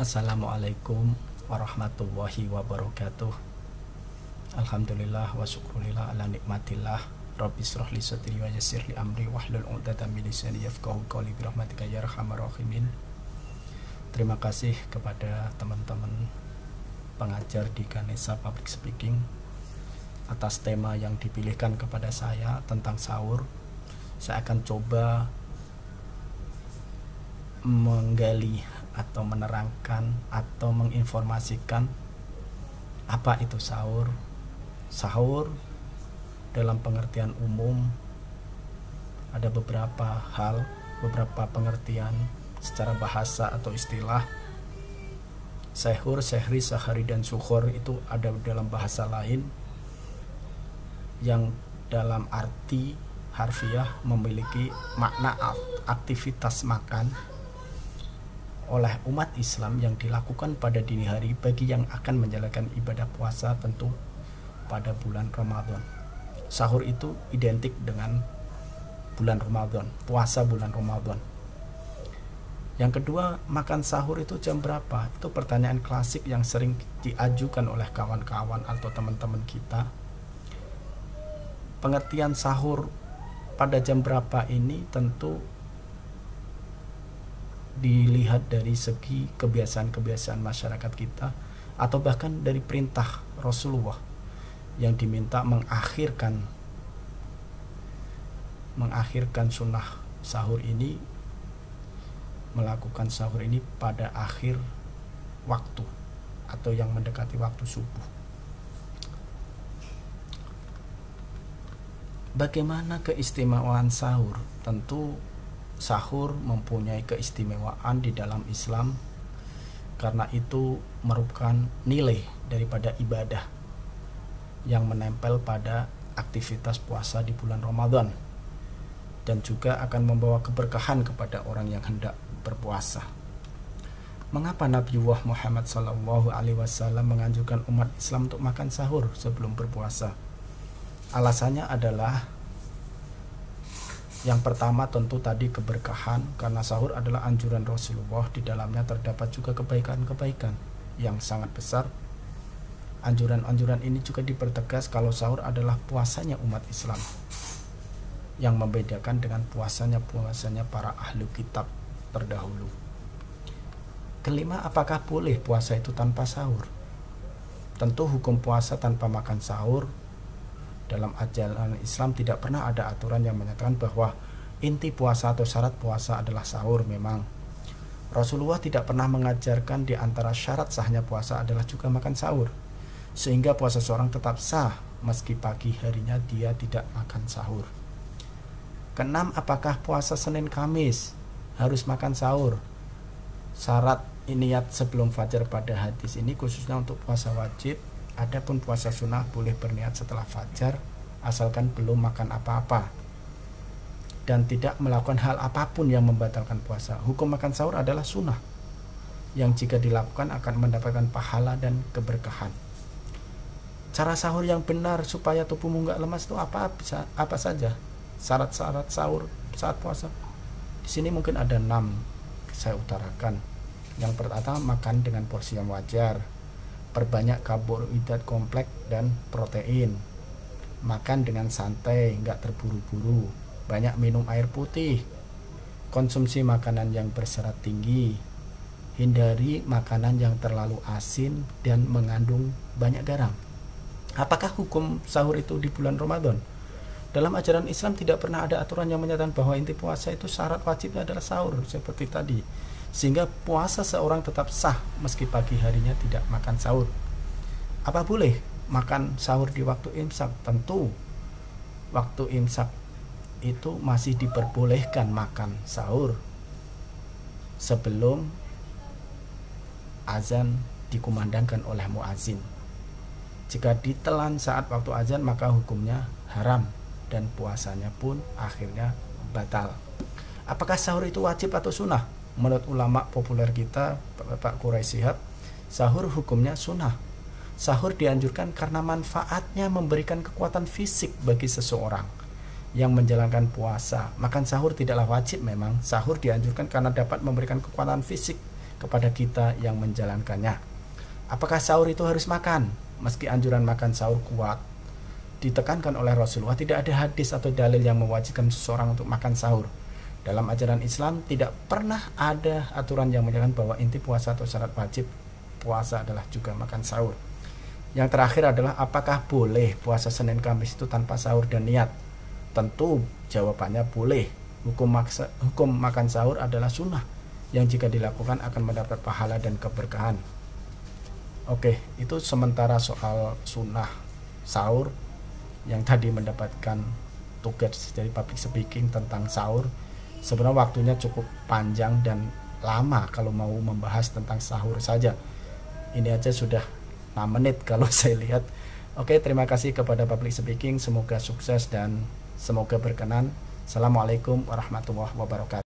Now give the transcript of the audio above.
Assalamualaikum warahmatullahi wabarakatuh. Alhamdulillah wa syukrulillah ala nikmatillah. Rabbi shrah li sadri wa yassir li amri wahlul 'uqdatam min lisani yafqahu qawli bi rahmatika ya arhamar rahimin. Terima kasih kepada teman-teman pengajar di Ganesha Public Speaking atas tema yang dipilihkan kepada saya tentang sahur. Saya akan coba menggali atau menerangkan atau menginformasikan apa itu sahur. Sahur dalam pengertian umum ada beberapa hal, beberapa pengertian secara bahasa atau istilah. Sahur, sehri, sahari, dan suhur itu ada dalam bahasa lain yang dalam arti harfiah memiliki makna aktivitas makan oleh umat Islam yang dilakukan pada dini hari bagi yang akan menjalankan ibadah puasa tentu pada bulan Ramadan. Sahur itu identik dengan bulan Ramadan, puasa bulan Ramadan. Yang kedua, makan sahur itu jam berapa? Itu pertanyaan klasik yang sering diajukan oleh kawan-kawan atau teman-teman kita. Pengertian sahur pada jam berapa ini tentu dilihat dari segi kebiasaan-kebiasaan masyarakat kita atau bahkan dari perintah Rasulullah yang diminta mengakhirkan sunnah sahur ini, melakukan sahur ini pada akhir waktu atau yang mendekati waktu subuh. Bagaimana keistimewaan sahur? Tentu sahur mempunyai keistimewaan di dalam Islam karena itu merupakan nilai daripada ibadah yang menempel pada aktivitas puasa di bulan Ramadan dan juga akan membawa keberkahan kepada orang yang hendak berpuasa. Mengapa Nabiullah Muhammad SAW menganjurkan umat Islam untuk makan sahur sebelum berpuasa? Alasannya adalah yang pertama tentu tadi keberkahan, karena sahur adalah anjuran Rasulullah, di dalamnya terdapat juga kebaikan-kebaikan yang sangat besar. Anjuran-anjuran ini juga dipertegas kalau sahur adalah puasanya umat Islam, yang membedakan dengan puasanya para ahlu kitab terdahulu. Kelima, apakah boleh puasa itu tanpa sahur? Tentu hukum puasa tanpa makan sahur dalam ajaran Islam tidak pernah ada aturan yang menyatakan bahwa inti puasa atau syarat puasa adalah sahur. Memang Rasulullah tidak pernah mengajarkan di antara syarat sahnya puasa adalah juga makan sahur, sehingga puasa seorang tetap sah meski pagi harinya dia tidak makan sahur. Keenam, apakah puasa Senin Kamis harus makan sahur? Syarat niat sebelum fajar pada hadis ini khususnya untuk puasa wajib. Adapun puasa sunnah boleh berniat setelah fajar asalkan belum makan apa-apa dan tidak melakukan hal apapun yang membatalkan puasa. Hukum makan sahur adalah sunnah yang jika dilakukan akan mendapatkan pahala dan keberkahan. Cara sahur yang benar supaya tubuhmu nggak lemas itu apa saja? Syarat-syarat sahur saat puasa. Di sini mungkin ada 6 saya utarakan. Yang pertama, makan dengan porsi yang wajar. Perbanyak karbohidrat kompleks dan protein. Makan dengan santai, nggak terburu-buru. Banyak minum air putih. Konsumsi makanan yang berserat tinggi. Hindari makanan yang terlalu asin dan mengandung banyak garam. Apakah hukum sahur itu di bulan Ramadan? Dalam ajaran Islam tidak pernah ada aturan yang menyatakan bahwa inti puasa itu syarat wajibnya adalah sahur seperti tadi, sehingga puasa seorang tetap sah meski pagi harinya tidak makan sahur. Apa boleh makan sahur di waktu imsak? Tentu waktu imsak itu masih diperbolehkan makan sahur sebelum azan dikumandangkan oleh muazin. Jika ditelan saat waktu azan maka hukumnya haram dan puasanya pun akhirnya batal. Apakah sahur itu wajib atau sunnah? Menurut ulama populer kita, Pak Quraisy Shihab, sahur hukumnya sunnah. Sahur dianjurkan karena manfaatnya memberikan kekuatan fisik bagi seseorang yang menjalankan puasa. Makan sahur tidaklah wajib memang. Sahur dianjurkan karena dapat memberikan kekuatan fisik kepada kita yang menjalankannya. Apakah sahur itu harus makan? Meski anjuran makan sahur kuat ditekankan oleh Rasulullah, tidak ada hadis atau dalil yang mewajibkan seseorang untuk makan sahur. Dalam ajaran Islam tidak pernah ada aturan yang menyatakan bahwa inti puasa atau syarat wajib puasa adalah juga makan sahur. Yang terakhir adalah apakah boleh puasa Senin Kamis itu tanpa sahur dan niat? Tentu jawabannya boleh. Hukum makan sahur adalah sunnah yang jika dilakukan akan mendapat pahala dan keberkahan. Oke, itu sementara soal sunnah sahur yang tadi mendapatkan tugas dari public speaking tentang sahur. Sebenarnya waktunya cukup panjang dan lama kalau mau membahas tentang sahur saja. Ini aja sudah 6 menit kalau saya lihat. Oke, terima kasih kepada public speaking, semoga sukses dan semoga berkenan. Assalamualaikum warahmatullahi wabarakatuh.